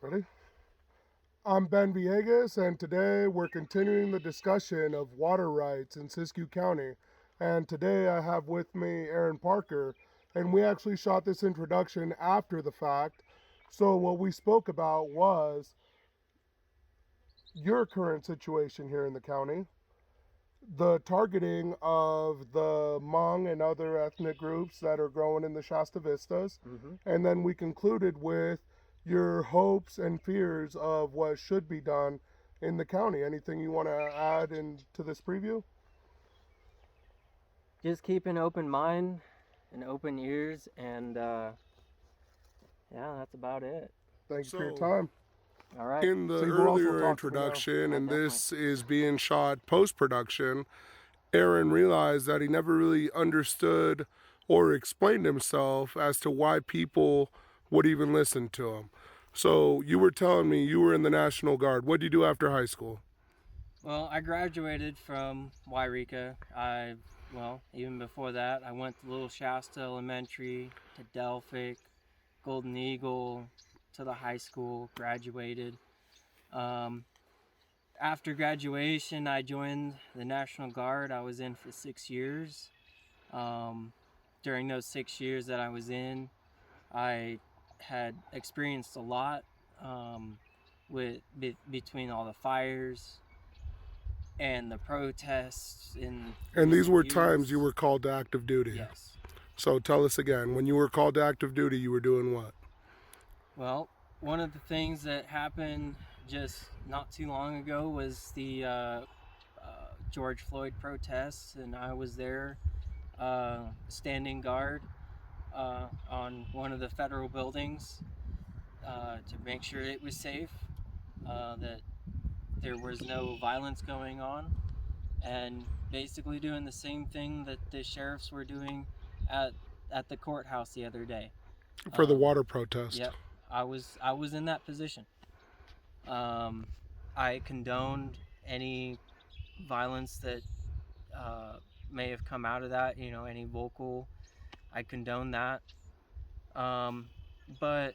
Ready? I'm Ben Villegas, and today we're continuing the discussion of water rights in Siskiyou County. And today I have with me Aaron Parker, and we actually shot this introduction after the fact. So what we spoke about was your current situation here in the county, the targeting of the Hmong and other ethnic groups that are growing in the Shasta Vistas, and then we concluded with your hopes and fears of what should be done in the county. Anything you want to add into this preview? Just keep an open mind and open ears, and yeah, that's about it. Thank you for your time. All right. In the earlier introduction, and this is being shot post-production, Aaron realized that he never really understood or explained himself as to why people would even listen to him. So you were telling me you were in the National Guard. What did you do after high school? Well, I graduated from witrh. Even before that, I went to Little Shasta Elementary, to Delphic, Golden Eagle, to the high school, graduated. After graduation, I joined the National Guard. I was in for 6 years. During those 6 years that I was in, I had experienced a lot between all the fires and the protests. And these were times you were called to active duty. Yes. So tell us again, when you were called to active duty, you were doing what? Well, one of the things that happened just not too long ago was the George Floyd protests, and I was there standing guard on one of the federal buildings to make sure it was safe, that there was no violence going on, and basically doing the same thing that the sheriffs were doing at the courthouse the other day. For the water protest. Yep, I was in that position. I condoned any violence that may have come out of that, any vocal. I condone that. But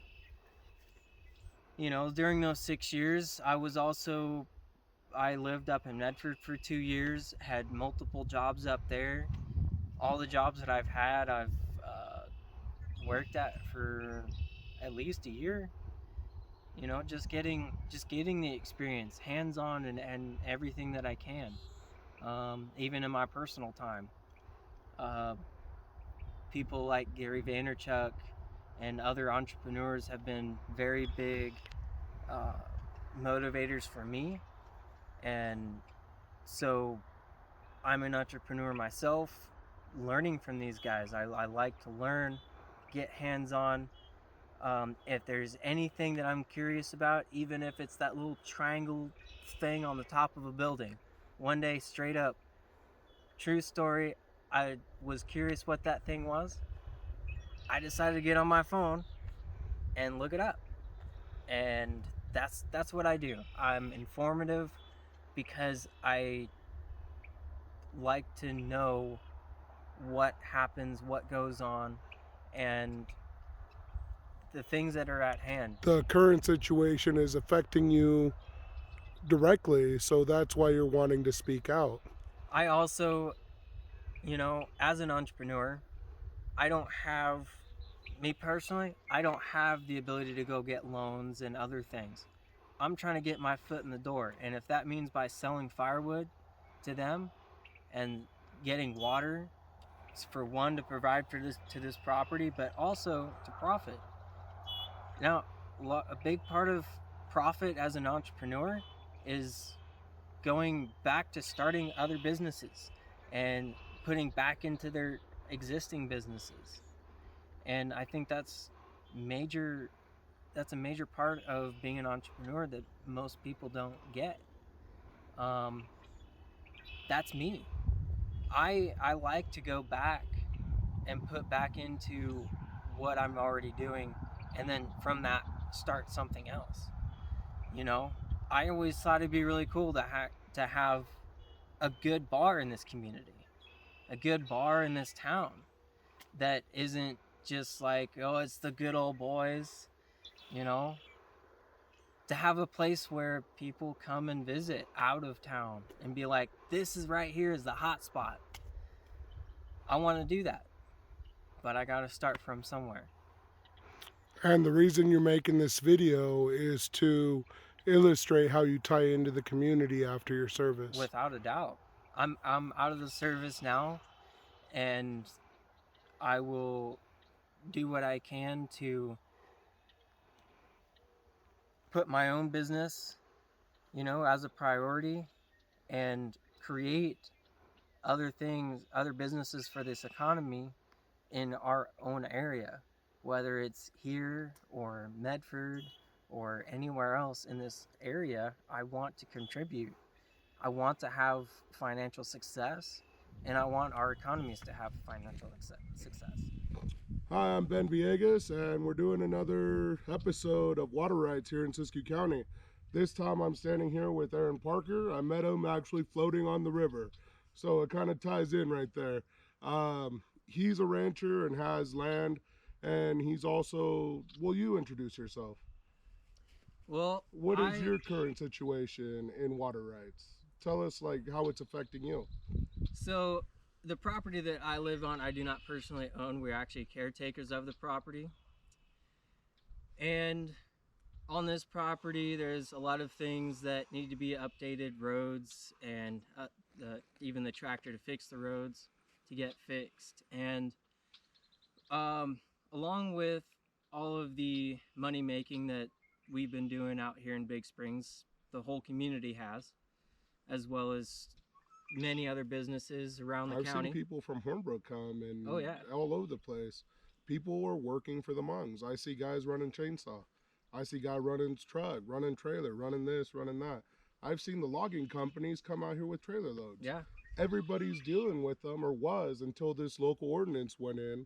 during those 6 years, I lived up in Medford for 2 years, had multiple jobs up there. All the jobs that I've had, I've worked at for at least a year. Just getting the experience, hands-on, and everything that I can. Even in my personal time. People like Gary Vaynerchuk and other entrepreneurs have been very big motivators for me. And so I'm an entrepreneur myself, learning from these guys. I like to learn, get hands-on. If there's anything that I'm curious about, even if it's that little triangle thing on the top of a building, one day, straight up, true story, I was curious what that thing was. I decided to get on my phone and look it up. And that's what I do. I'm informative because I like to know what happens, what goes on, and the things that are at hand. The current situation is affecting you directly, so that's why you're wanting to speak out. I also, as an entrepreneur, me personally, I don't have the ability to go get loans and other things. I'm trying to get my foot in the door, and if that means by selling firewood to them and getting water, for one, to provide for this property, but also to profit. Now, a big part of profit as an entrepreneur is going back to starting other businesses and putting back into their existing businesses. And I think that's a major part of being an entrepreneur that most people don't get. That's me. I like to go back and put back into what I'm already doing, and then from that start something else. I always thought it'd be really cool to have a good bar in this community, a good bar in this town that isn't just like, oh, it's the good old boys, to have a place where people come and visit out of town and be like, this is right here is the hot spot. I want to do that, but I got to start from somewhere. And the reason you're making this video is to illustrate how you tie into the community after your service. Without a doubt. I'm out of the service now, and I will do what I can to put my own business, as a priority, and create other things, other businesses for this economy in our own area, whether it's here or Medford or anywhere else in this area. I want to contribute. I want to have financial success, and I want our economies to have financial success. Hi, I'm Ben Villegas, and we're doing another episode of Water Rights here in Siskiyou County. This time I'm standing here with Aaron Parker. I met him actually floating on the river, so it kind of ties in right there. He's a rancher and has land, and he's also, will you introduce yourself? Well, what is your current situation in water rights? Tell us how it's affecting you. So the property that I live on, I do not personally own. We're actually caretakers of the property. And on this property, there's a lot of things that need to be updated, roads, and even the tractor to fix the roads to get fixed. And along with all of the money making that we've been doing out here in Big Springs, the whole community has, as well as many other businesses around the county. I've seen people from Hornbrook come and oh, yeah, all over the place. People are working for the Hmongs. I see guys running chainsaw. I see guy running truck, running trailer, running this, running that. I've seen the logging companies come out here with trailer loads. Yeah. Everybody's dealing with them, or was, until this local ordinance went in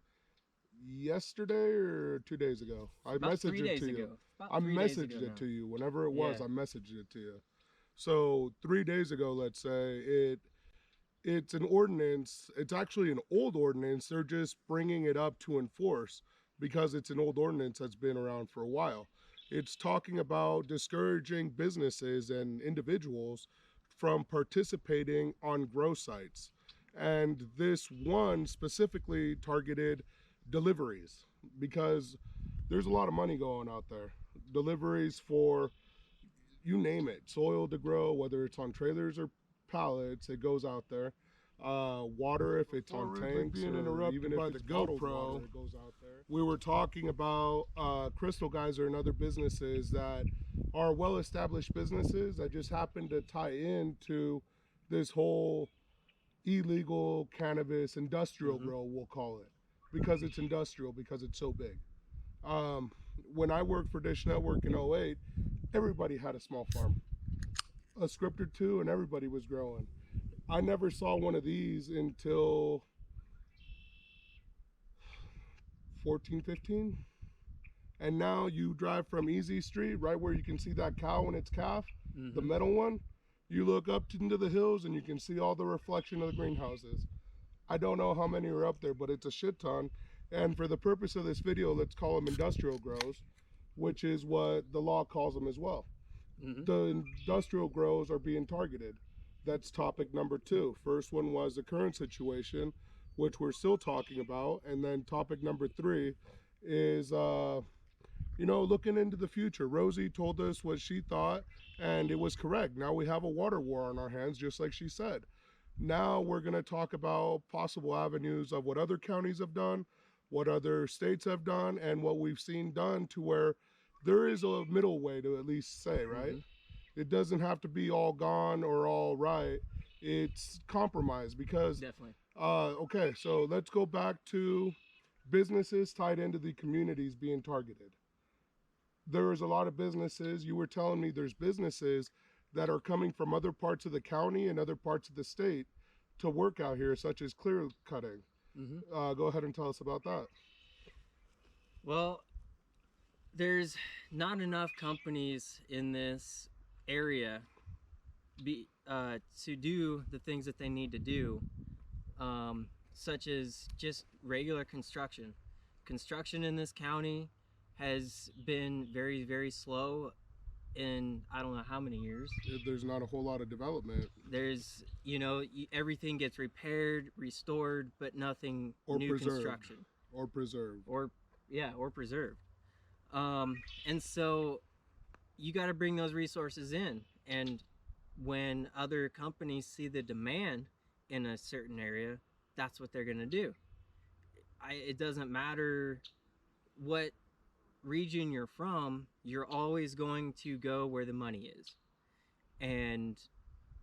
yesterday or 2 days ago. I messaged it to you. I messaged it to you whenever it was. I messaged it to you. So 3 days ago, let's say, it's an ordinance. It's actually an old ordinance. They're just bringing it up to enforce because it's an old ordinance that's been around for a while. It's talking about discouraging businesses and individuals from participating on grow sites. And this one specifically targeted deliveries because there's a lot of money going out there. Deliveries for, you name it, soil to grow, whether it's on trailers or pallets, it goes out there. Water, if it's on tanks, being interrupted even by the GoPro, it goes out there. We were talking about Crystal Geyser and other businesses that are well-established businesses that just happen to tie into this whole illegal cannabis industrial grow, we'll call it, because it's industrial, because it's so big. When I worked for Dish Network in 08, everybody had a small farm, a script or two, and everybody was growing. I never saw one of these until 14, 15. And now you drive from Easy Street, right where you can see that cow and its calf, the metal one. You look up into the hills and you can see all the reflection of the greenhouses. I don't know how many are up there, but it's a shit ton. And for the purpose of this video, let's call them industrial grows, which is what the law calls them as well. The industrial grows are being targeted. That's topic number 2. First one was the current situation, which we're still talking about. And then topic number 3 is, looking into the future. Rosie told us what she thought, and it was correct. Now we have a water war on our hands, just like she said. Now we're going to talk about possible avenues of what other counties have done, what other states have done, and what we've seen done to where there is a middle way to at least say, right? It doesn't have to be all gone or all right. It's compromise because... Definitely. Okay, so let's go back to businesses tied into the communities being targeted. There is a lot of businesses. You were telling me there's businesses that are coming from other parts of the county and other parts of the state to work out here, such as clear cutting. Go ahead and tell us about that. Well, there's not enough companies in this area to do the things that they need to do, such as just regular construction. Construction in this county has been very, very slow in I don't know how many years. There's not a whole lot of development. There's, everything gets repaired, restored, but nothing Or new preserved. construction. Or preserved. Or preserved. And so you got to bring those resources in. And when other companies see the demand in a certain area, that's what they're going to do. It doesn't matter what region you're from, you're always going to go where the money is. And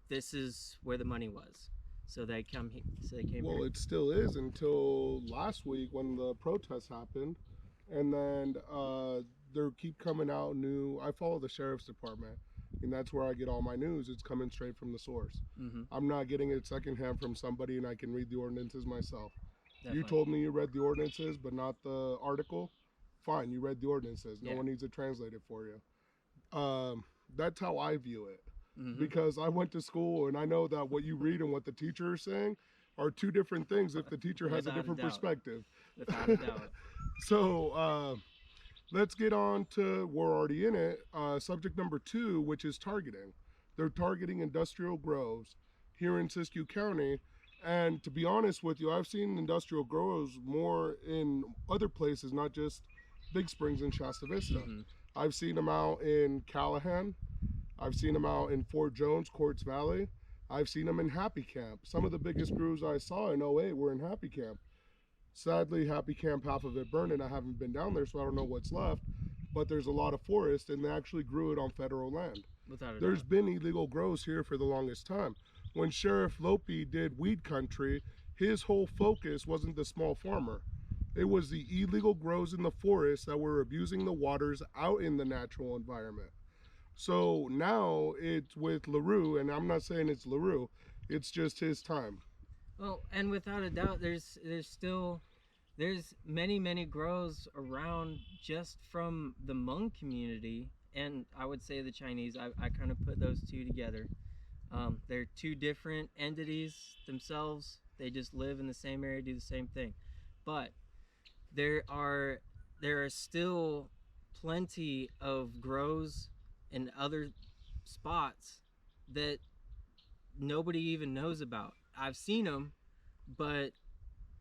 this is where the money was. So they came Well, here. it still is until last week when the protests happened. And then there keep coming out new. I follow the sheriff's department, and that's where I get all my news. It's coming straight from the source. Mm-hmm. I'm not getting it secondhand from somebody, and I can read the ordinances myself. Definitely. You told me you read the ordinances, but not the article. Fine, you read the ordinances. No one needs to translate it for you. That's how I view it. Mm-hmm. Because I went to school, and I know that what you read and what the teacher is saying are two different things if the teacher has a different perspective. Without a doubt. So let's get on to, we're already in it, subject number 2, which is targeting. They're targeting industrial grows here in Siskiyou County. And to be honest with you, I've seen industrial grows more in other places, not just Big Springs and Shasta Vista. Mm-hmm. I've seen them out in Callahan. I've seen them out in Fort Jones, Quartz Valley. I've seen them in Happy Camp. Some of the biggest grows I saw in 08 were in Happy Camp. Sadly, Happy Camp, half of it burned, and I haven't been down there, so I don't know what's left. But there's a lot of forest, and they actually grew it on federal land. There's been illegal grows here for the longest time. When Sheriff Lopi did Weed Country, his whole focus wasn't the small farmer. It was the illegal grows in the forest that were abusing the waters out in the natural environment. So now it's with LaRue, and I'm not saying it's LaRue, it's just his time. Well, and without a doubt, there's many grows around just from the Hmong community, and I would say the Chinese. I kind of put those two together. They're two different entities themselves. They just live in the same area, do the same thing. But there are still plenty of grows in other spots that nobody even knows about. I've seen them, but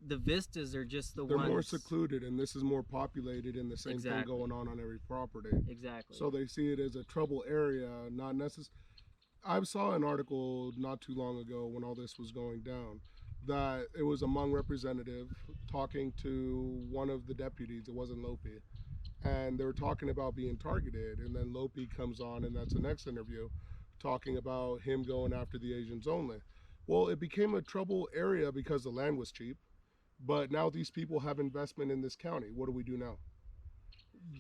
the vistas are just the ones. They're more secluded, and this is more populated, and the same thing going on every property. Exactly. So they see it as a trouble area, not necessarily. I saw an article not too long ago when all this was going down that it was a Hmong representative talking to one of the deputies. It wasn't Lopi. And they were talking about being targeted. And then Lopi comes on, and that's the next interview, talking about him going after the Asians only. Well, it became a trouble area because the land was cheap. But now these people have investment in this county. What do we do now?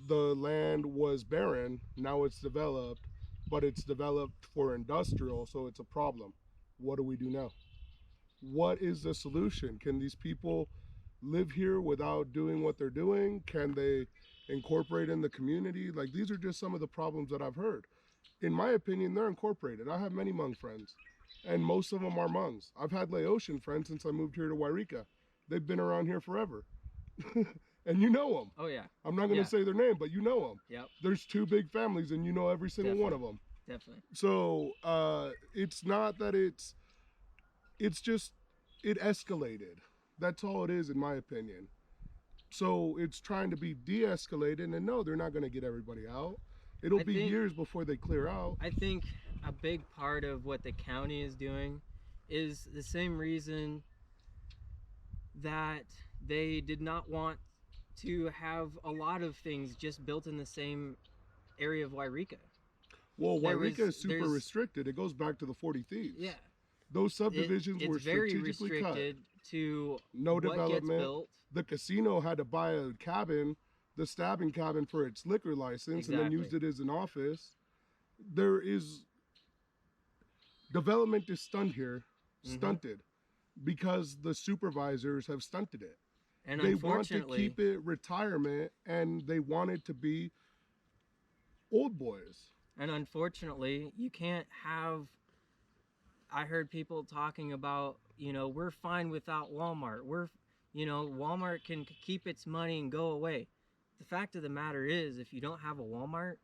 The land was barren. Now it's developed. But it's developed for industrial, so it's a problem. What do we do now? What is the solution? Can these people live here without doing what they're doing? Can they incorporate in the community? Like, these are just some of the problems that I've heard. In my opinion, they're incorporated. I have many Hmong friends, and most of them are Hmongs. I've had Laotian friends since I moved here to Wairika. They've been around here forever. And you know them. Oh, yeah. I'm not going to say their name, but you know them. Yep. There's two big families, and you know every single one of them. Definitely. So it's not that it's just, it escalated. That's all it is, in my opinion. So it's trying to be de-escalated, and no, they're not going to get everybody out. It'll be years before they clear out. I think a big part of what the county is doing is the same reason that they did not want to have a lot of things just built in the same area of Wairika. Well, Wairika is super restricted. It goes back to the 40 Thieves. Yeah. Those subdivisions were strategically cut. It's very restricted to no development. Gets built. The casino had to buy a cabin, the stabbing cabin, for its liquor license, and then used it as an office. Development is stunted, because the supervisors have stunted it. And they want to keep it retirement, and they want it to be old boys. And unfortunately, you can't have, I heard people talking about, we're fine without Walmart. Walmart can keep its money and go away. The fact of the matter is, if you don't have a Walmart,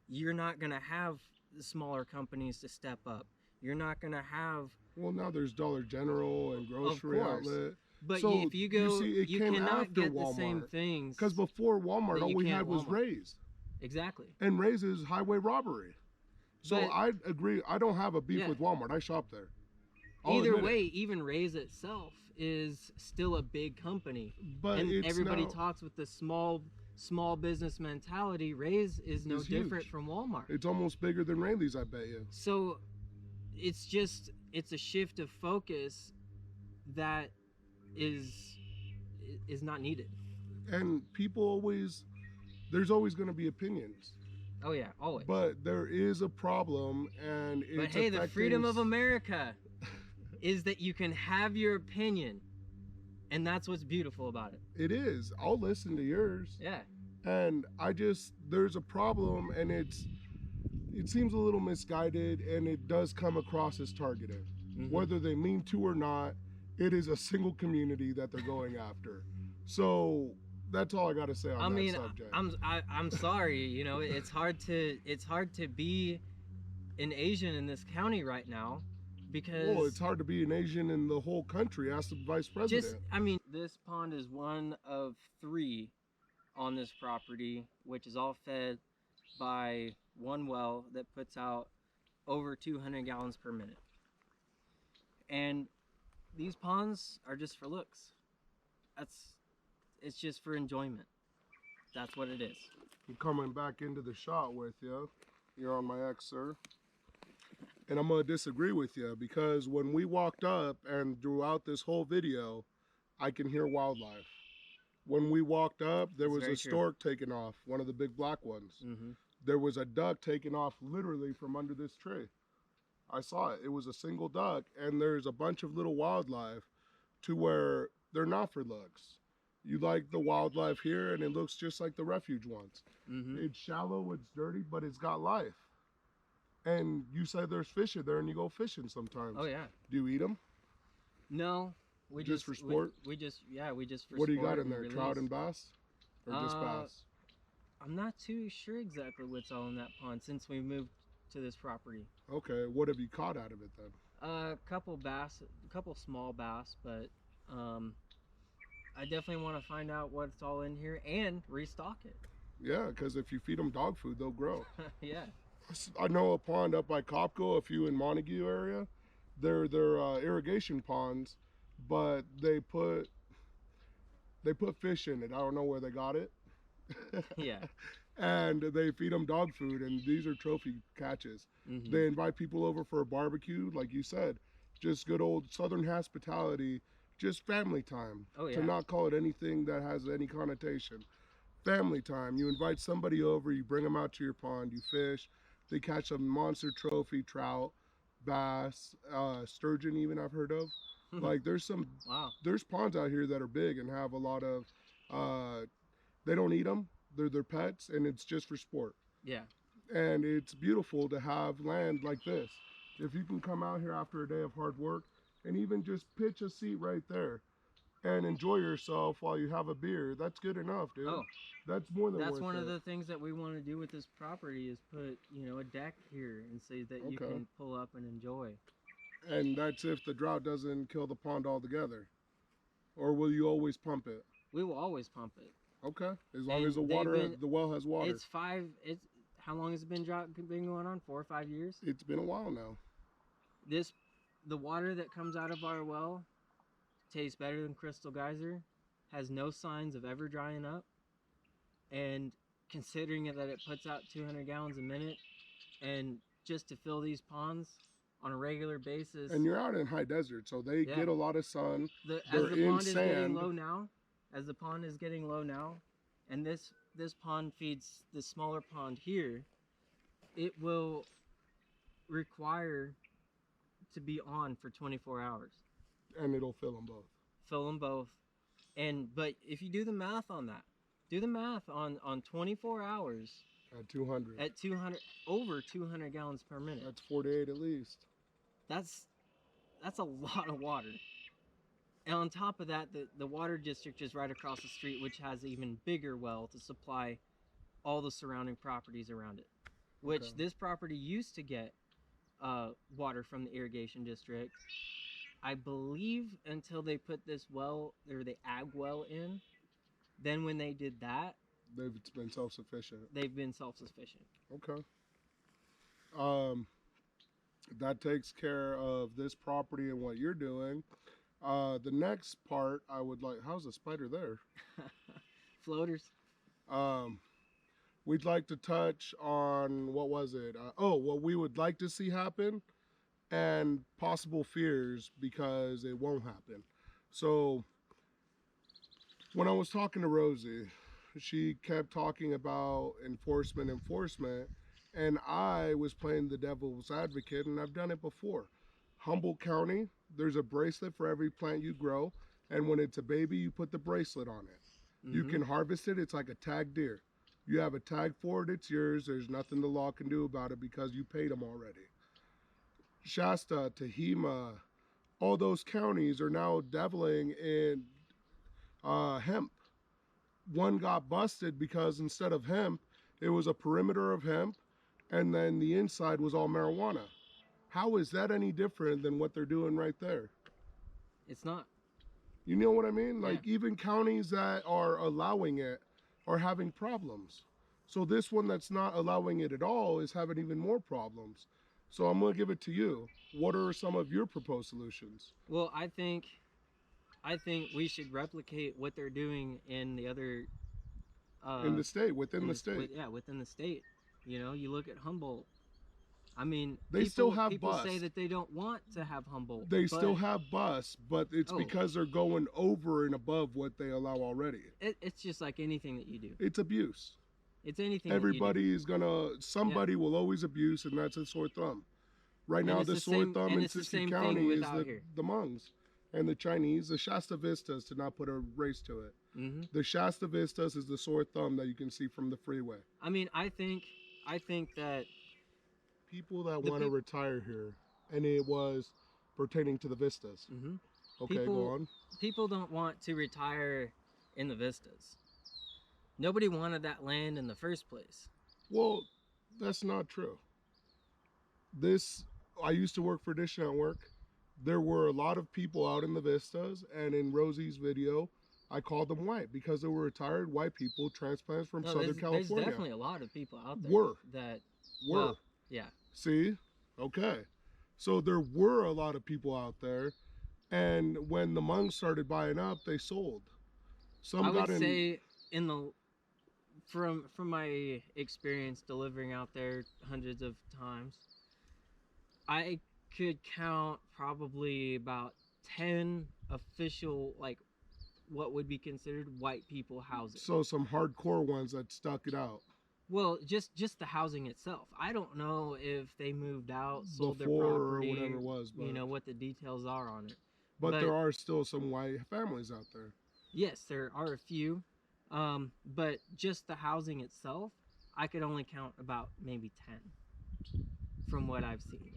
you're not going to have the smaller companies to step up. You're not going to have... Well, now there's Dollar General and grocery outlet. But So, if you go, you see, it came cannot after get Walmart. the same things. Because before Walmart, that all you we can had at was Walmart. Ray's. Exactly. And Ray's is highway robbery. So But- I agree. I don't have a beef Yeah. with Walmart. I shop there. I'll Either admit way, it. even Ray's itself is still a big company. But And it's everybody now, talks with the small business mentality. Ray's is no It's different huge. from Walmart. It's almost bigger than Rayleigh's, I bet you. So it's a shift of focus that is not needed. And people always, there's always going to be opinions. Oh yeah, always. But there is a problem, and it's But hey, the freedom of affecting- America is that you can have your opinion, and that's what's beautiful about it. It is. I'll listen to yours. Yeah. And there's a problem, and it seems a little misguided, and it does come across as targeted. Mhm. Whether they mean to or not, it is a single community that they're going after. So that's all I got to say on that subject. I'm sorry, you know, it's hard to be an Asian in this county right now because Well, it's hard to be an Asian in the whole country. Ask the vice president. this pond is one of 3 on this property, which is all fed by one well that puts out over 200 gallons per minute. And these ponds are just for looks. It's just for enjoyment. That's what it is. I'm coming back into the shot with you. You're on my X, sir. And I'm going to disagree with you because when we walked up and throughout this whole video, I can hear wildlife. When we walked up, there That's was very a true. stork taking off, one of the big black ones. Mm-hmm. There was a duck taking off literally from under this tree. I saw it. It was a single duck, and there's a bunch of little wildlife to where they're not for looks. You like the wildlife here, and it looks just like the refuge ones. Mm-hmm. It's shallow, it's dirty, but it's got life. And you say there's fish in there, and you go fishing sometimes. Oh yeah. Do you eat them? No, we Just for sport? We just for What do you sport got in and there? release. Trout and bass? Or just bass? I'm not too sure exactly what's all in that pond since we moved to this property. Okay, what have you caught out of it then? A couple small bass, but I definitely want to find out what's all in here and restock it. Yeah, because if you feed them dog food, they'll grow. Yeah. I know a pond up by Copco, a few in Montague area. They're irrigation ponds, but they put fish in it. I don't know where they got it. Yeah. And they feed them dog food, and these are trophy catches. Mm-hmm. They invite people over for a barbecue, like you said, just good old Southern hospitality, just family time. Oh, yeah. To not call it anything that has any connotation. Family time. You invite somebody over, you bring them out to your pond, you fish. They catch a monster trophy, trout, bass, sturgeon even I've heard of. Like there's ponds out here that are big and have a lot of, they don't eat them. They're their pets, and it's just for sport. Yeah. And it's beautiful to have land like this. If you can come out here after a day of hard work and even just pitch a seat right there and enjoy yourself while you have a beer, that's good enough, dude. Oh, That's more than that's worth one it. of the things that we want to do with this property is put, a deck here and so that you Okay. can pull up and enjoy. And that's if the drought doesn't kill the pond altogether. Or will you always pump it? We will always pump it. Okay, as long And as the well has water. How long has it been going on? 4 or 5 years? It's been a while now. The water that comes out of our well tastes better than Crystal Geyser, has no signs of ever drying up, and considering that it puts out 200 gallons a minute, and just to fill these ponds on a regular basis. And you're out in high desert, so they get a lot of sun. As the pond is getting low now, and this pond feeds the smaller pond here, it will require to be on for 24 hours. And it'll fill them both. But if you do the math on that, on 24 hours At 200. at 200 over 200 gallons per minute. That's 48 at least. That's a lot of water. And on top of that, the water district is right across the street, which has an even bigger well to supply all the surrounding properties around it. which Okay. this property used to get water from the irrigation district. I believe until they put this well, or the ag well in. Then when they did that, They've been self-sufficient. they've been self-sufficient. Okay. That takes care of this property and what you're doing. The next part I would like, how's the spider there? Floaters. We'd like to touch on, what was it? What we would like to see happen and possible fears because it won't happen. So when I was talking to Rosie, she kept talking about enforcement, and I was playing the devil's advocate, and I've done it before. Humboldt County, there's a bracelet for every plant you grow, and when it's a baby, you put the bracelet on it. You can harvest it. It's like a tagged deer. You have a tag for it, it's yours. There's nothing the law can do about it because you paid them already. Shasta, Tehima, all those counties are now dabbling in hemp. One got busted because instead of hemp, it was a perimeter of hemp, and then the inside was all marijuana. How is that any different than what they're doing right there? It's not. You know what I mean? Yeah. Like, even counties that are allowing it are having problems. So this one that's not allowing it at all is having even more problems. So I'm going to give it to you. What are some of your proposed solutions? Well, I think we should replicate what they're doing in the other in the state, within the state. Within the state. You know, you look at Humboldt. I mean, They still have people bus. say that they don't want to have Humboldt. They still have bus, but it's Oh. because they're going over and above what they allow already. It's just like anything that you do. It's abuse. It's anything. Everybody is gonna, somebody will always abuse, and that's a sore thumb. Right now, the sore thumb in Siskiyou County is the Hmongs and the Chinese, the Shasta Vistas, to not put a race to it. The Shasta Vistas is the sore thumb that you can see from the freeway. I mean, I think that people that want to retire here, and it was pertaining to the Vistas. Okay, go on. People don't want to retire in the Vistas. Nobody wanted that land in the first place. Well, that's not true. I used to work for Dish Network. There were a lot of people out in the Vistas, and in Rosie's video, I called them white because they were retired white people, transplants from Southern California. There's definitely a lot of people out there that were. Well, yeah. See? Okay. So there were a lot of people out there, and when the Hmongs started buying up, they sold. I would say from my experience delivering out there hundreds of times, I could count probably about 10 official, like, what would be considered white people housing. So some hardcore ones that stuck it out. Well, just the housing itself. I don't know if they moved out, sold before their property, or whatever it was, but you know what the details are on it. But there are still some white families out there. Yes, there are a few, but just the housing itself, I could only count about maybe 10 from what I've seen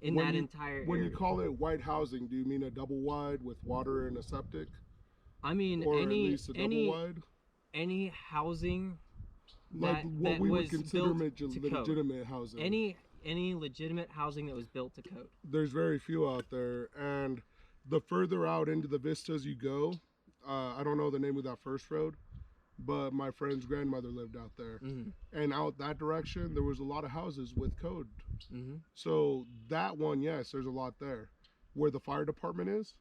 in that entire area. When you call it white housing, do you mean a double wide with water and a septic? I mean, or at least a double wide? Any housing like what we would consider legitimate housing. Any legitimate housing that was built to code. There's very few out there, and the further out into the vistas you go, I don't know the name of that first road, but my friend's grandmother lived out there, and out that direction there was a lot of houses with code. So that one, yes, there's a lot there. Where the fire department is,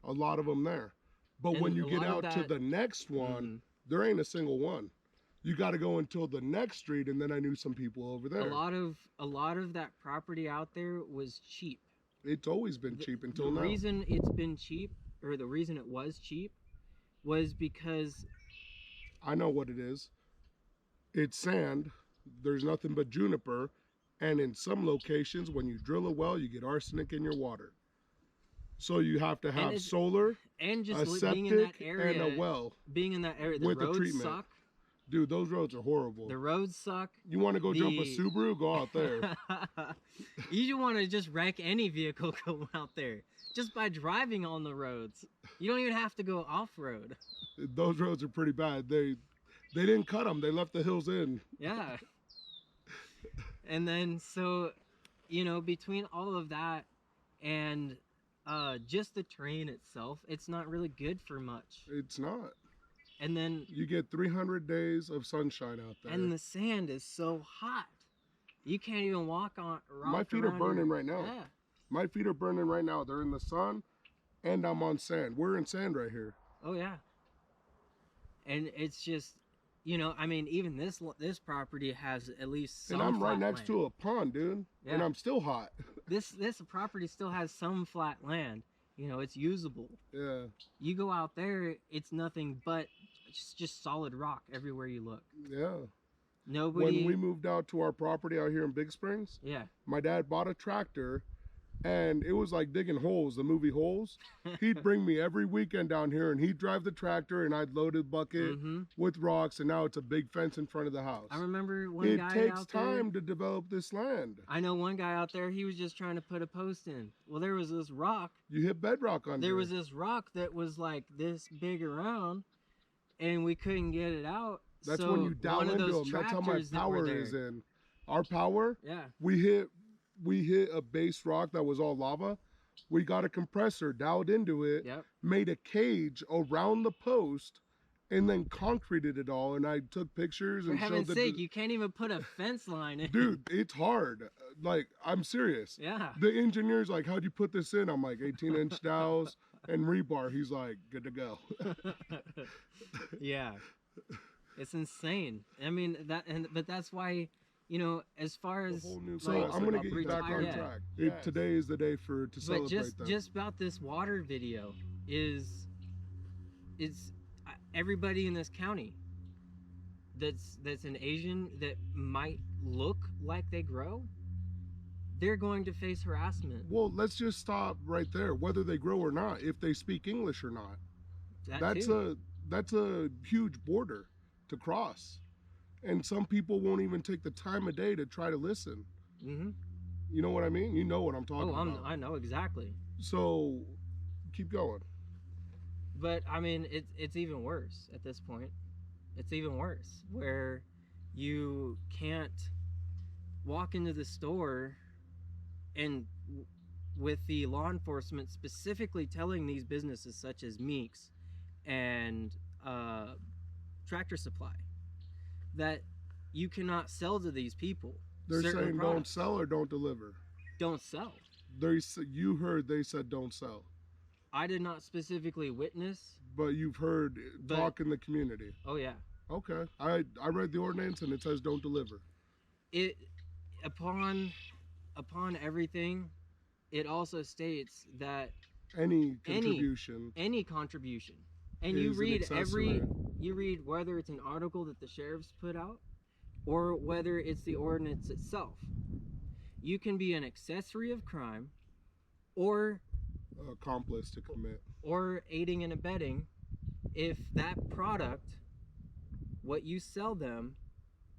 a lot of them there. But when you get out to the next one, there ain't a single one. You got to go until the next street, and then I knew some people over there. A lot of that property out there was cheap. It's always been cheap until now. The reason it's been cheap, or the reason it was cheap, was because I know what it is. It's sand. There's nothing but juniper, and in some locations, when you drill a well, you get arsenic in your water. So you have to have solar, and just a septic, being in that area, and a well. Being in that area, the roads suck. Dude, those roads are horrible. The roads suck. You want to go jump a Subaru? Go out there. You want to just wreck any vehicle going out there just by driving on the roads. You don't even have to go off-road. Those roads are pretty bad. They didn't cut them. They left the hills in. Yeah. And then so, between all of that and just the terrain itself, it's not really good for much. It's not. And then You get 300 days of sunshine out there. and the sand is so hot. You can't even walk My feet are burning right now. Yeah. My feet are burning right now. They're in the sun and I'm on sand. We're in sand right here. Oh yeah. And it's just, I mean, even this property has at least some. And I'm right flat next land. to a pond, dude. Yeah. And I'm still hot. This property still has some flat land. It's usable. Yeah. You go out there, it's nothing but just solid rock everywhere you look. Yeah. Nobody. When we moved out to our property out here in Big Springs, Yeah. my dad bought a tractor and it was like digging holes, the movie Holes. He'd bring me every weekend down here and he'd drive the tractor and I'd load a bucket with rocks, and now it's a big fence in front of the house. I remember one guy out there. It takes there, time to develop this land. I know one guy out there, he was just trying to put a post in. Well, there was this rock. You hit bedrock under. There was this rock that was like this big around and we couldn't get it out. That's so when you down one of into those them. That's how my tractors that were power there- is in. Our power, Yeah. we hit a base rock that was all lava. We got a compressor dialed into it, Yep. made a cage around the post, and then concreted it all. And I took pictures For and showed heaven's sake, you can't even put a fence line in. Dude, it's hard. Like, I'm serious. Yeah. The engineer's like, how'd you put this in? I'm like, 18-inch dowels and rebar. He's like, good to go. Yeah. It's insane. I mean, but that's why, as far as So I'm gonna get you back on yeah. track. Today is the day to But celebrate them. just about this water video is everybody in this county that's an Asian that might look like they grow, they're going to face harassment. Well, let's just stop right there. Whether they grow or not, if they speak English or not, that's a huge border to cross, and some people won't even take the time of day to try to listen. Mm-hmm. You know what I mean? You know what I'm talking about. I know exactly. So, keep going. But I mean, it's even worse at this point. It's even worse where you can't walk into the store and with the law enforcement specifically telling these businesses such as Meeks and Tractor Supply that you cannot sell to these people. They're certain saying products. don't sell or don't deliver. Don't sell. You heard they said don't sell. I did not specifically witness. But you've heard talk in the community. Oh yeah. Okay. I read the ordinance and it says don't deliver. It upon everything, it also states that Any contribution. any contribution, and is you an read accessory. you read whether it's an article that the sheriff's put out or whether it's the ordinance itself. You can be an accessory of crime or Accomplice to commit. or aiding and abetting if that product, what you sell them,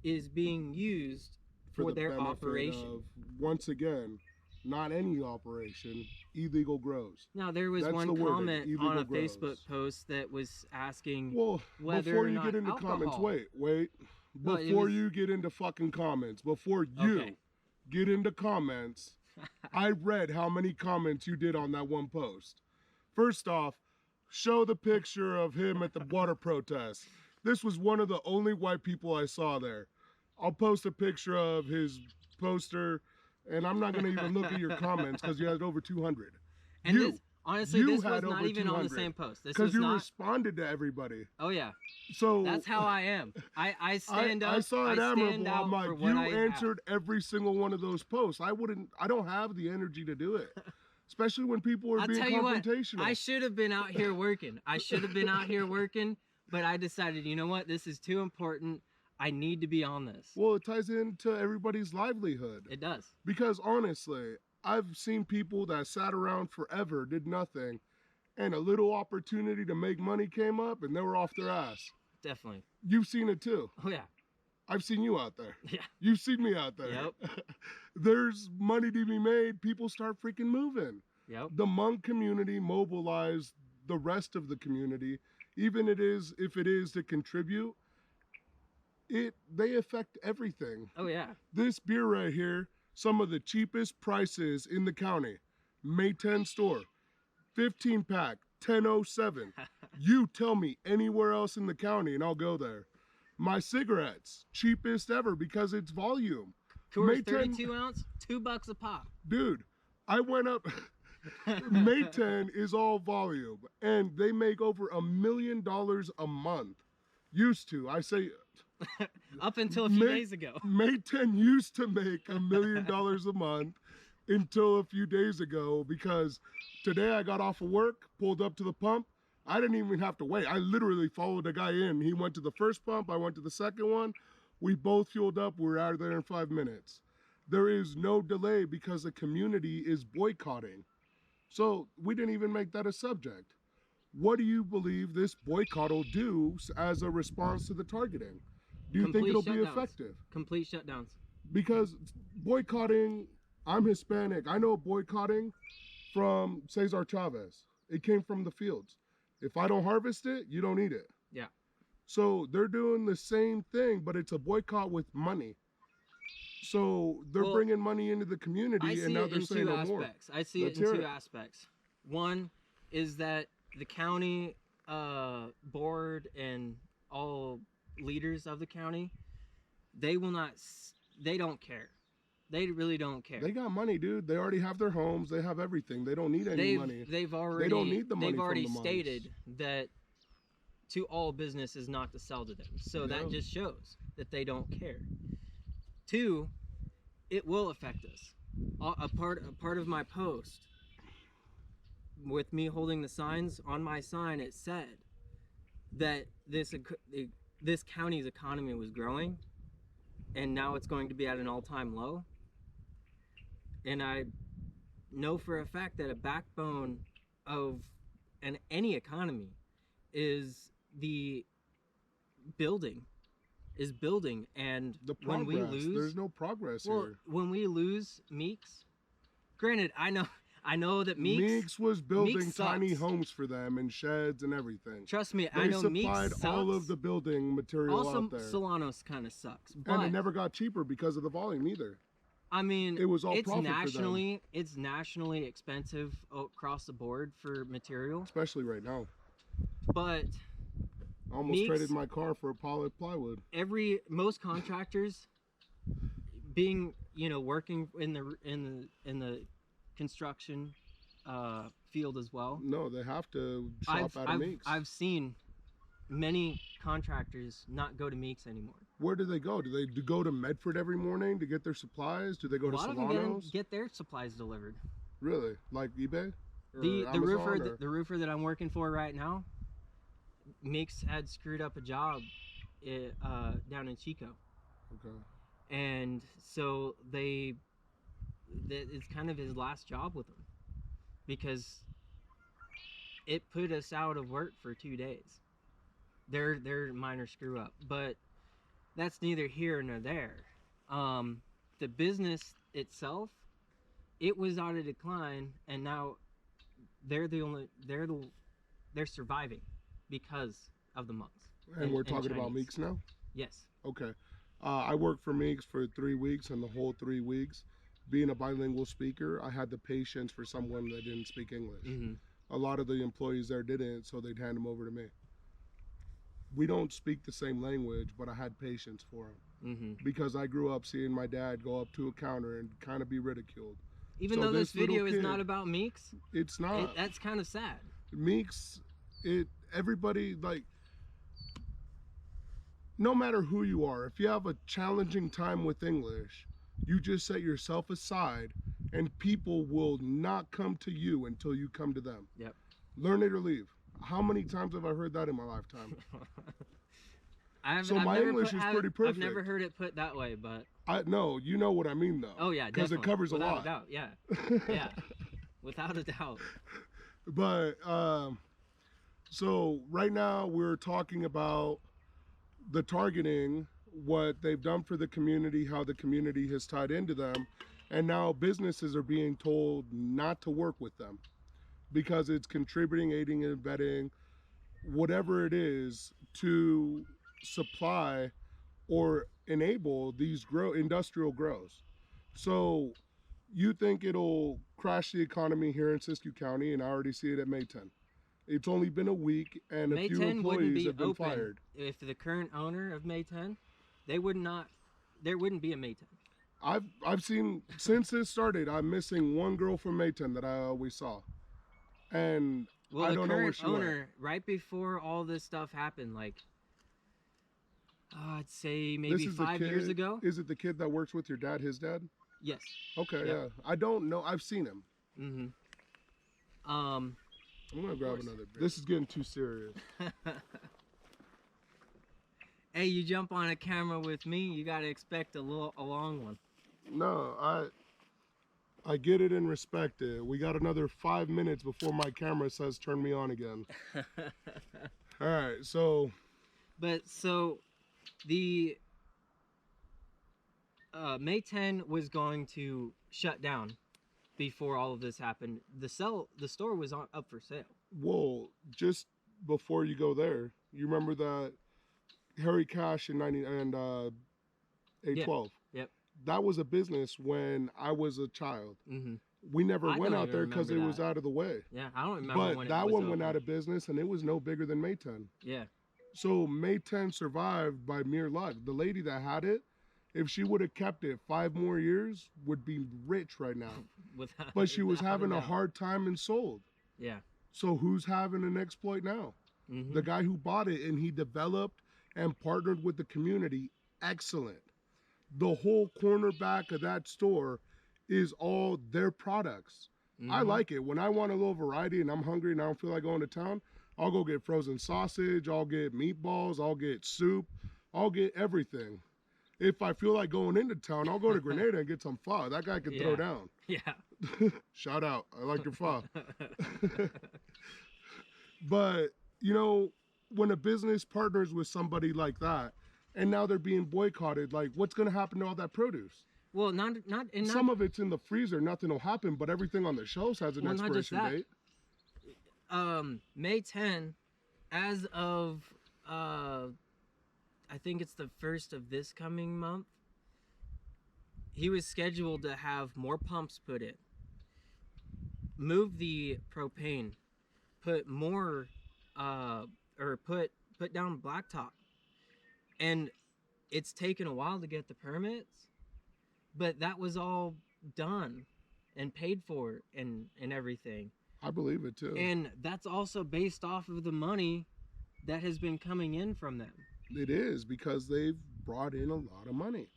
is being used for the their benefit operation. of, once again, not any operation, illegal grows. Now there was That's one the wording, comment illegal on a grows. Facebook post that was asking Well, whether before or you not get into alcohol. comments, wait. No, it Before was- you get into fucking comments, before you Okay. get into comments, I read how many comments you did on that one post. First off, show the picture of him at the water protest. This was one of the only white people I saw there. I'll post a picture of his poster, and I'm not going to even look at your comments because you had over 200. And you, this, honestly, you this had was not over even on the 200. same post. This Because was you not. responded to everybody. Oh yeah, So that's how I am. I stand up. I saw it I stand admirable. out I'm like, for what you I have. answered every single one of those posts. I don't have the energy to do it. Especially when people are I'll being tell you what, confrontational. I should have been out here working. But I decided, you know what? This is too important. I need to be on this. Well, it ties into everybody's livelihood. It does. Because honestly, I've seen people that sat around forever, did nothing, and a little opportunity to make money came up and they were off their ass. Definitely. You've seen it too. Oh yeah. I've seen you out there. Yeah. You've seen me out there. Yep. There's money to be made. People start freaking moving. Yep. The Hmong community mobilized the rest of the community, even if it is to contribute. They affect everything. Oh yeah. This beer right here, some of the cheapest prices in the county. May 10 store, 15 pack, 10.07. You tell me anywhere else in the county and I'll go there. My cigarettes, cheapest ever because it's volume. Coors 32 ounce, $2 a pop. Dude, I went up. May 10 is all volume, and they make over $1 million a month. Used to, I say. Up until a few days ago. May 10 used to make $1 million a month until a few days ago, because today I got off of work, pulled up to the pump. I didn't even have to wait. I literally followed the guy in. He went to the first pump. I went to the second one. We both fueled up. We were out of there in 5 minutes. There is no delay because the community is boycotting. So we didn't even make that a subject. What do you believe this boycott will do as a response to the targeting? Do you think it'll be effective? Complete shutdowns. Because boycotting, I'm Hispanic. I know boycotting from Cesar Chavez. It came from the fields. If I don't harvest it, you don't eat it. Yeah. So they're doing the same thing, but it's a boycott with money. So they're bringing money into the community, and now they're saying no more. I see it in two aspects. One is that the county board and all leaders of the county, they don't care. They really don't care. They got money, dude. They already have their homes. They have everything. They don't need any money. They don't need the money. They've already stated that to all businesses not to sell to them. So that just shows that they don't care. Two, it will affect us. A part of my post, with me holding the signs, on my sign it said that this county's economy was growing, and now it's going to be at an all-time low. And I know for a fact that a backbone of any economy is the building. And the progress. When we lose, there's no progress here. When we lose Meeks, granted, I know that Meeks was building tiny homes for them and sheds and everything. Trust me, I know Meeks supplied all of the building material out there. Solanos kind of sucks, but and it never got cheaper because of the volume either. I mean, it was all it's profit nationally expensive across the board for material, especially right now. But I almost traded my car for a pallet plywood. Most contractors, being working in the construction field as well. No, they have to shop out of Meeks. I've seen many contractors not go to Meeks anymore. Where do they go? Do they go to Medford every morning to get their supplies? Do they go to Solanos? A lot of them get their supplies delivered. Really? Like eBay? The roofer that I'm working for right now, Meeks had screwed up a job down in Chico. Okay. And so it's kind of his last job with them, because it put us out of work for 2 days. Their minor screw up, but that's neither here nor there. The business itself, it was on a decline, and now they're surviving because of the monks. And we're talking about Meeks now? Yes. Okay. I worked for Meeks for 3 weeks, and the whole 3 weeks, being a bilingual speaker, I had the patience for someone that didn't speak English. Mm-hmm. A lot of the employees there didn't, so they'd hand them over to me. We don't speak the same language, but I had patience for him. Mm-hmm. Because I grew up seeing my dad go up to a counter and kind of be ridiculed. Even though this video is not about Meeks, it's not. That's kind of sad. Meeks, everybody, like, no matter who you are, if you have a challenging time with English, you just set yourself aside, and people will not come to you until you come to them. Yep. Learn it or leave. How many times have I heard that in my lifetime? My English is pretty perfect. I've never heard it put that way, but no, you know what I mean though. Oh yeah, because it covers without a lot. A doubt, yeah, yeah, without a doubt. But so right now we're talking about the targeting, what they've done for the community, how the community has tied into them, and now businesses are being told not to work with them because it's contributing, aiding, and abetting, whatever it is, to supply or enable these industrial grows. So you think it'll crash the economy here in Siskiyou County, and I already see it at May 10. It's only been a week, and a May few 10 wouldn't employees be have been open fired. if the current owner of May 10, they would not. There wouldn't be a May 10. I've seen since this started, I'm missing one girl from May 10 that I always saw, and Well, I the don't know where current she went. owner, right before all this stuff happened, like I'd say maybe This is the 5 years kid- ago. Is it the kid that works with your dad? His dad? Yes. Okay, Yep. yeah. I don't know. I've seen him. Mm-hmm. I'm gonna grab course. another beer. This is getting too serious. Hey, you jump on a camera with me, you gotta expect a long one. No, I get it and respect it. We got another 5 minutes before my camera says turn me on again. All right, so But so the May 10 was going to shut down before all of this happened. The store was up for sale. well, just before you go there, you remember that Harry Cash and A12. Yep. That was a business when I was a child. Mm-hmm. We never I went don't out even there because it remember was that. out of the way. Yeah, I don't remember But when that it was one went open. out of business, and it was no bigger than May 10. Yeah. So May 10 survived by mere luck. The lady that had it, if she would have kept it 5 more years, would be rich right now. Without, But she was without having a doubt. hard time and sold. Yeah. So who's having an exploit now? Mm-hmm. The guy who bought it, and he developed and partnered with the community. Excellent. The whole corner back of that store is all their products. Mm-hmm. I like it. When I want a little variety and I'm hungry and I don't feel like going to town, I'll go get frozen sausage, I'll get meatballs, I'll get soup, I'll get everything. If I feel like going into town, I'll go to Grenada and get some pho. That guy can throw down. Yeah. Shout out. I like your pho. But, you know, when a business partners with somebody like that, and now they're being boycotted, like, what's going to happen to all that produce? Well, not Some of it's in the freezer, nothing will happen, but everything on the shelves has an Well, not just expiration that. date. May 10, as of I think it's the 1st of this coming month, he was scheduled to have more pumps put in, move the propane, put more or put down blacktop, and it's taken a while to get the permits, but that was all done and paid for and everything. I believe it too. And that's also based off of the money that has been coming in from them. It is, because they've brought in a lot of money.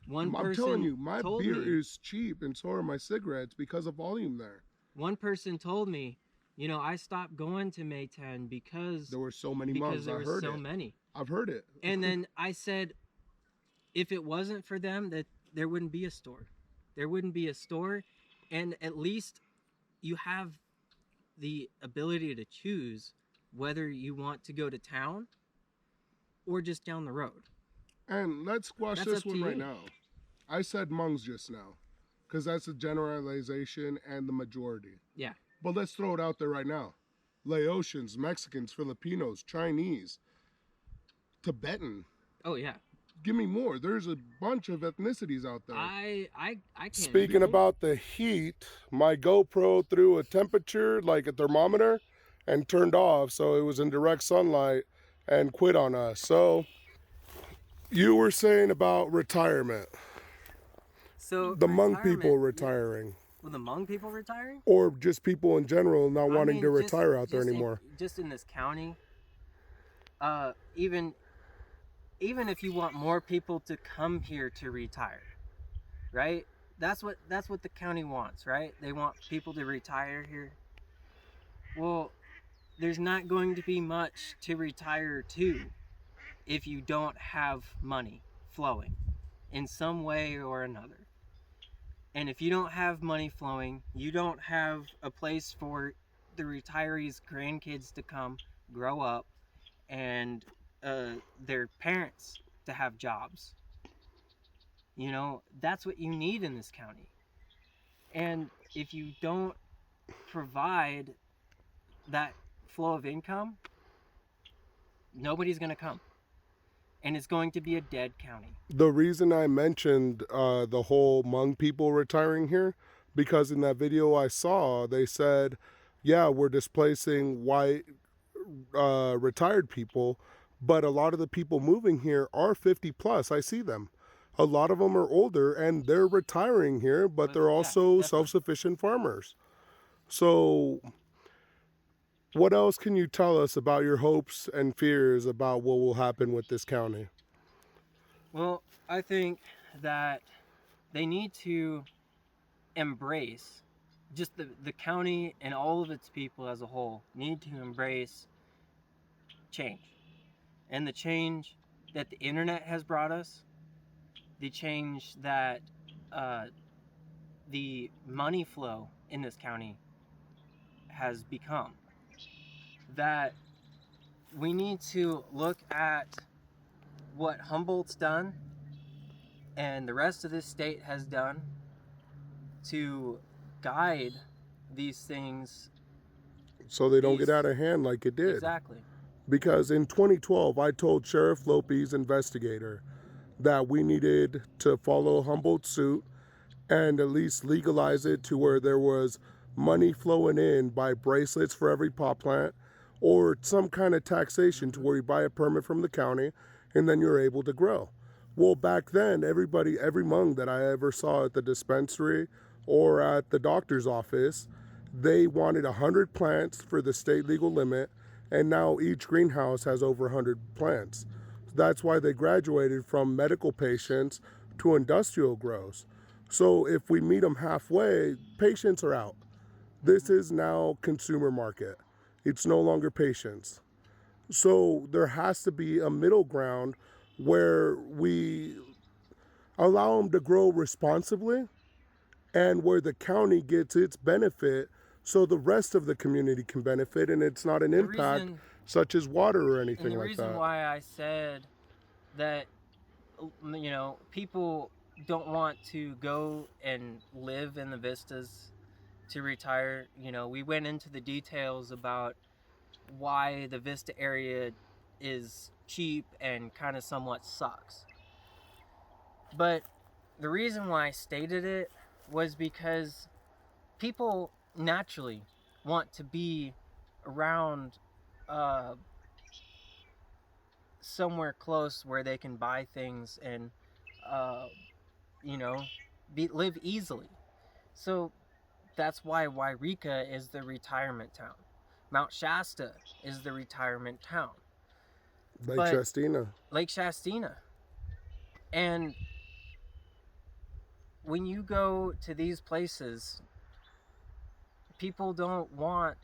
One I'm person telling you, my told beer me, is cheap, and so are my cigarettes because of volume there. One person told me, you know, I stopped going to May 10 because There were so many because months. there I were heard so it. many. I've heard it. And then I said, if it wasn't for them, that there wouldn't be a store. There wouldn't be a store, and at least you have the ability to choose whether you want to go to town or just down the road. And let's squash That's this up to one right you. now. I said Hmongs just now, because that's a generalization and the majority. Yeah. But let's throw it out there right now. Laotians, Mexicans, Filipinos, Chinese, Tibetan. Oh yeah. Give me more. There's a bunch of ethnicities out there. I can't. Speaking about the heat, my GoPro threw a temperature, like a thermometer, and turned off, so it was in direct sunlight and quit on us. So you were saying about retirement. So The Hmong people retirement- retiring. Well, the Hmong people retiring? Or just people in general not wanting mean, to just- retire out there just anymore. Just in this county, even if you want more people to come here to retire, right? That's what the county wants, right? They want people to retire here. Well, there's not going to be much to retire to if you don't have money flowing in some way or another. And if you don't have money flowing, you don't have a place for the retirees' grandkids to come, grow up, and their parents to have jobs. You know, that's what you need in this county. And if you don't provide that flow of income, nobody's going to come. and it's going to be a dead county. The reason I mentioned the whole Hmong people retiring here, because in that video I saw, they said, yeah, we're displacing white retired people, but a lot of the people moving here are 50 plus. I see them. A lot of them are older and they're retiring here, but they're also self-sufficient farmers. So what else can you tell us about your hopes and fears about what will happen with this county? Well, I think that they need to embrace, just the county and all of its people as a whole need to embrace change. And the change that the internet has brought us, the change that the money flow in this county has become, that we need to look at what Humboldt's done and the rest of this state has done to guide these things so they don't get out of hand like it did. Exactly. Because in 2012, I told Sheriff Lope's investigator that we needed to follow Humboldt's suit and at least legalize it to where there was money flowing in by bracelets for every pot plant or some kind of taxation to where you buy a permit from the county and then you're able to grow. Well, back then, every Hmong that I ever saw at the dispensary or at the doctor's office, they wanted 100 plants for the state legal limit, and now each greenhouse has over 100 plants. That's why they graduated from medical patients to industrial grows. So if we meet them halfway, patients are out. This is now consumer market. It's no longer patients. So there has to be a middle ground where we allow them to grow responsibly and where the county gets its benefit so the rest of the community can benefit and it's not an impact such as water or anything like that. The reason why I said that, people don't want to go and live in the vistas to retire. We went into the details about why the vista area is cheap and kind of somewhat sucks. But the reason why I stated it was because people naturally want to be around somewhere close where they can buy things and live easily. So that's why Wairika is the retirement town. Mount Shasta is the retirement town. Lake Shastina. And when you go to these places, people don't want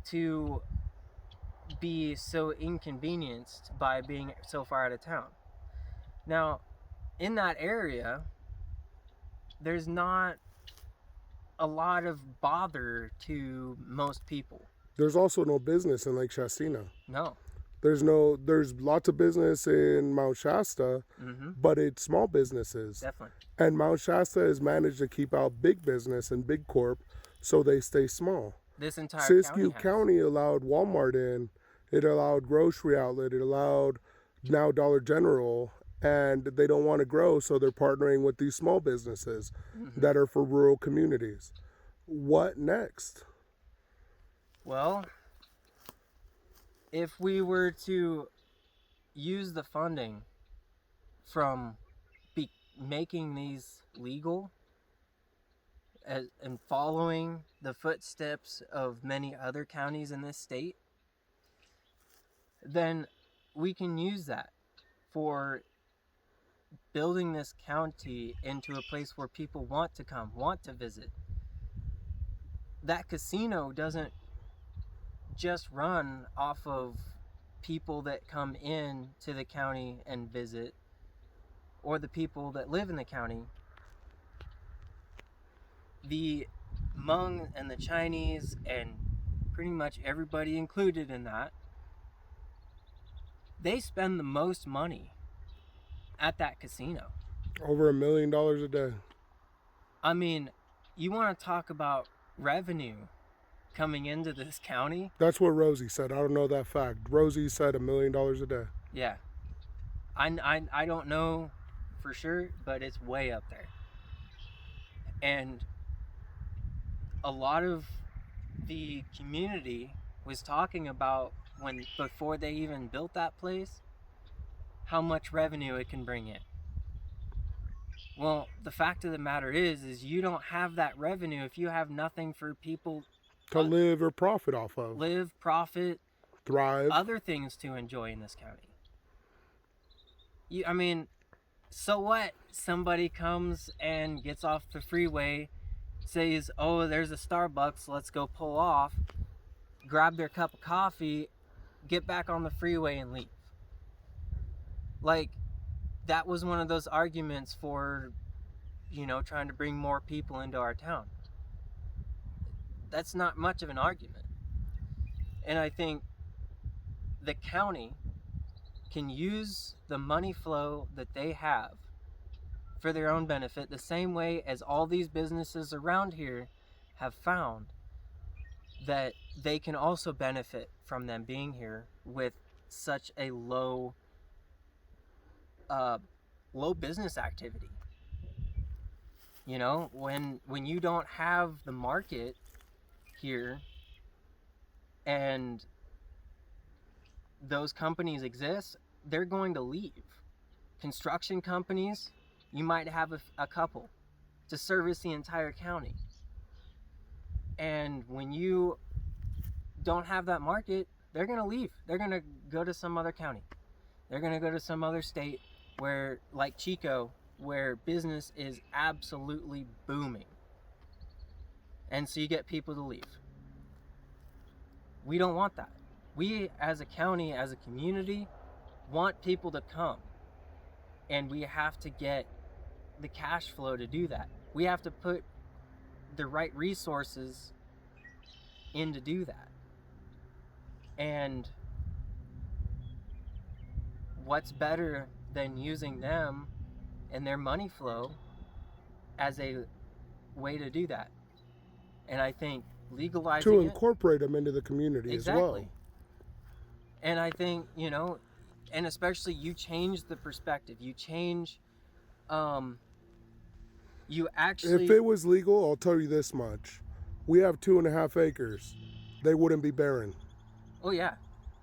to be so inconvenienced by being so far out of town. Now, in that area, there's not a lot of bother to most people. There's also no business in Lake Shastina. No. There's lots of business in Mount Shasta, but it's small businesses. Definitely. And Mount Shasta has managed to keep out big business and big corp, so they stay small. This entire Siskiyou County allowed Walmart in, it allowed grocery outlet, it allowed now Dollar General, and they don't want to grow, so they're partnering with these small businesses that are for rural communities. What next? Well, if we were to use the funding from making these legal and following the footsteps of many other counties in this state, then we can use that for building this county into a place where people want to come, want to visit. That casino doesn't just run off of people that come in to the county and visit, or the people that live in the county. The Hmong and the Chinese and pretty much everybody included in that, they spend the most money at that casino. Over $1 million a day. I mean, you want to talk about revenue coming into this county? That's what Rosie said. I don't know that fact. Rosie said $1 million a day. Yeah. I don't know for sure, but it's way up there. And a lot of the community was talking about before they even built that place, how much revenue it can bring in. Well, the fact of the matter is you don't have that revenue if you have nothing for people to live or profit off of. Live, profit, thrive, other things to enjoy in this county. I mean, so what? Somebody comes and gets off the freeway, says, "Oh, there's a Starbucks, let's go pull off," grab their cup of coffee, get back on the freeway and leave. Like, that was one of those arguments for, trying to bring more people into our town. That's not much of an argument. And I think the county can use the money flow that they have for their own benefit, the same way as all these businesses around here have found that they can also benefit from them being here with such a low business activity. When you don't have the market here and those companies exist, they're going to leave. Construction companies, you might have a couple to service the entire county. And when you don't have that market, they're going to leave. They're going to go to some other county. They're going to go to some other state where, like Chico, where business is absolutely booming. And so you get people to leave. We don't want that. We, as a county, as a community, want people to come. And we have to get the cash flow to do that. We have to put the right resources in to do that. And what's better than using them and their money flow as a way to do that? And I think legalizing to incorporate them into the community exactly. as well. And I think, and especially you change the perspective. You change, you actually... If it was legal, I'll tell you this much. We have 2.5 acres. They wouldn't be barren. Oh, yeah.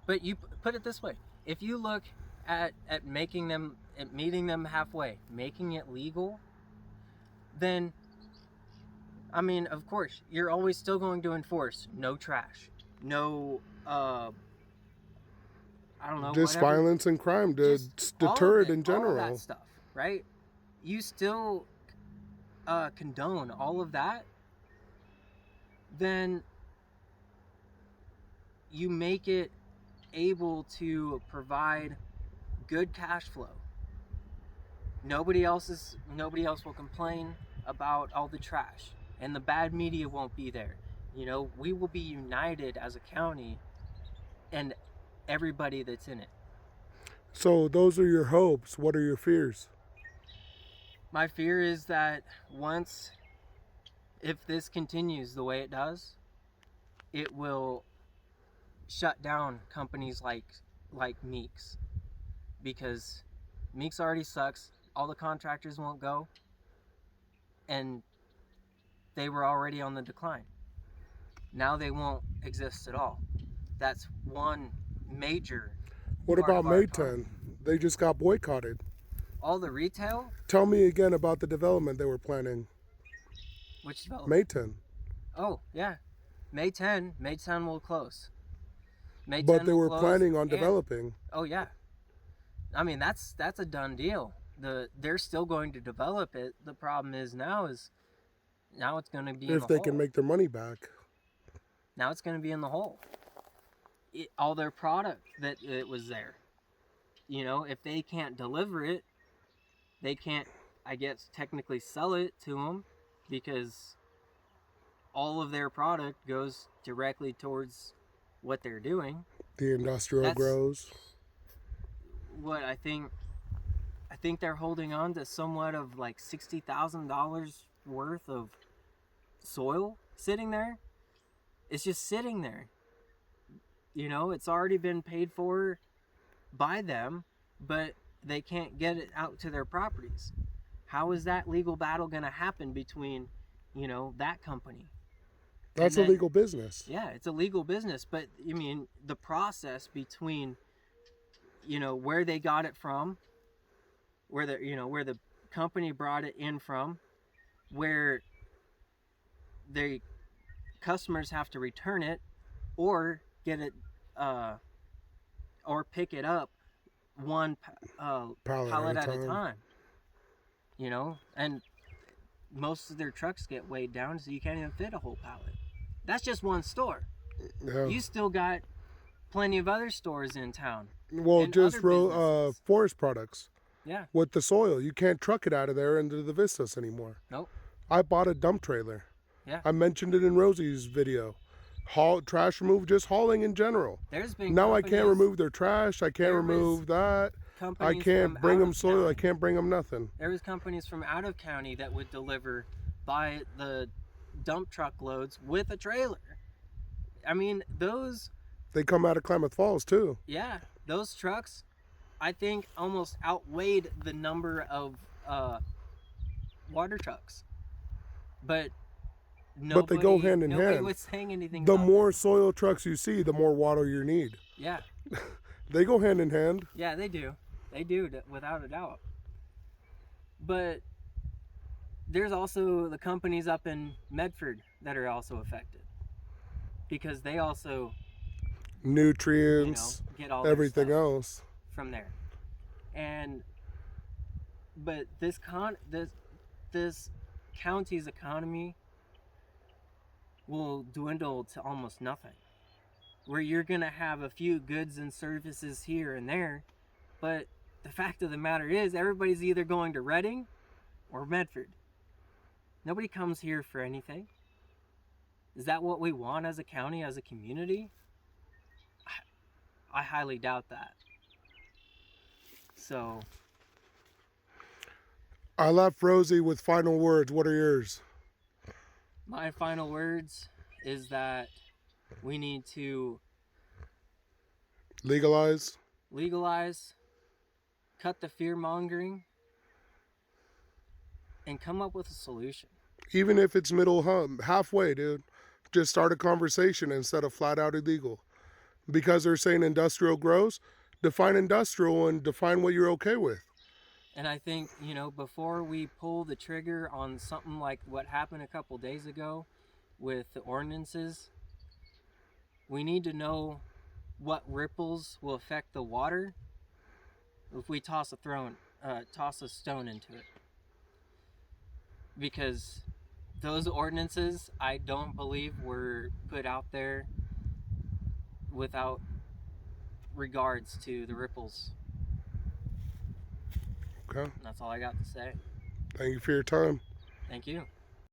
But you put it this way. If you look at meeting them halfway, making it legal, then, I mean, of course, you're always still going to enforce no trash, no, I don't know, just whatever. Violence and crime to deter it in general. All that stuff, right? You still condone all of that, then you make it able to provide good cash flow. Nobody else will complain about all the trash, and the bad media won't be there. We will be united as a county and everybody that's in it. So those are your hopes. What are your fears? My fear is that if this continues the way it does, it will shut down companies like Meeks, because Meeks already sucks. All the contractors won't go, and they were already on the decline. Now they won't exist at all. That's one major. What about Mayton? They just got boycotted. All the retail? Tell me again about the development they were planning. Which development? Mayton. Oh, yeah. Mayton will close. But they were planning on developing. Oh, yeah. I mean, that's a done deal. They're still going to develop it. The problem is now it's going to be in the hole. If they can make their money back. Now it's going to be in the hole. All their product that it was there. If they can't deliver it, they can't, I guess, technically sell it to them, because all of their product goes directly towards what they're doing. The industrial grows. What I think they're holding on to somewhat of like $60,000 worth of soil sitting there. It's just sitting there. It's already been paid for by them, but they can't get it out to their properties. How is that legal battle going to happen between, that company? That's a legal business. Yeah, it's a legal business, but I mean, the process between, where they got it from, where the company brought it in from, where the customers have to return it or get it or pick it up one pallet at a time, and most of their trucks get weighed down, so you can't even fit a whole pallet. That's just one store. Yeah. You still got plenty of other stores in town. Well, and just other forest products. Yeah. With the soil, you can't truck it out of there into the vistas anymore. Nope. I bought a dump trailer. Yeah. I mentioned it in Rosie's video. Trash remove, just hauling in general. There's been now I can't remove their trash. I can't remove that. I can't bring them soil. I can't bring them nothing. There was companies from out of county that would deliver by the dump truck loads with a trailer. I mean, those... They come out of Klamath Falls too. Yeah, those trucks, I think, almost outweighed the number of water trucks. But they go hand in hand. Nobody was saying anything The about more that. soil trucks you see, the more water you need. Yeah. They go hand in hand. Yeah, they do. They do, without a doubt. But there's also the companies up in Medford that are also affected. Because they also... Nutrients, get all everything their stuff else. from there. But this county's economy will dwindle to almost nothing. Where you're going to have a few goods and services here and there, but the fact of the matter is everybody's either going to Redding or Medford. Nobody comes here for anything. Is that what we want as a county, as a community? I highly doubt that. So... I left Rosie with final words. What are yours? My final words is that we need to legalize, cut the fear-mongering, and come up with a solution. Even if it's halfway, dude. Just start a conversation instead of flat out illegal. Because they're saying industrial grows, define industrial and define what you're okay with. And I think, before we pull the trigger on something like what happened a couple days ago with the ordinances, we need to know what ripples will affect the water if we toss a stone into it. Because those ordinances, I don't believe, were put out there without regards to the ripples. Okay. That's all I got to say. Thank you for your time. Thank you.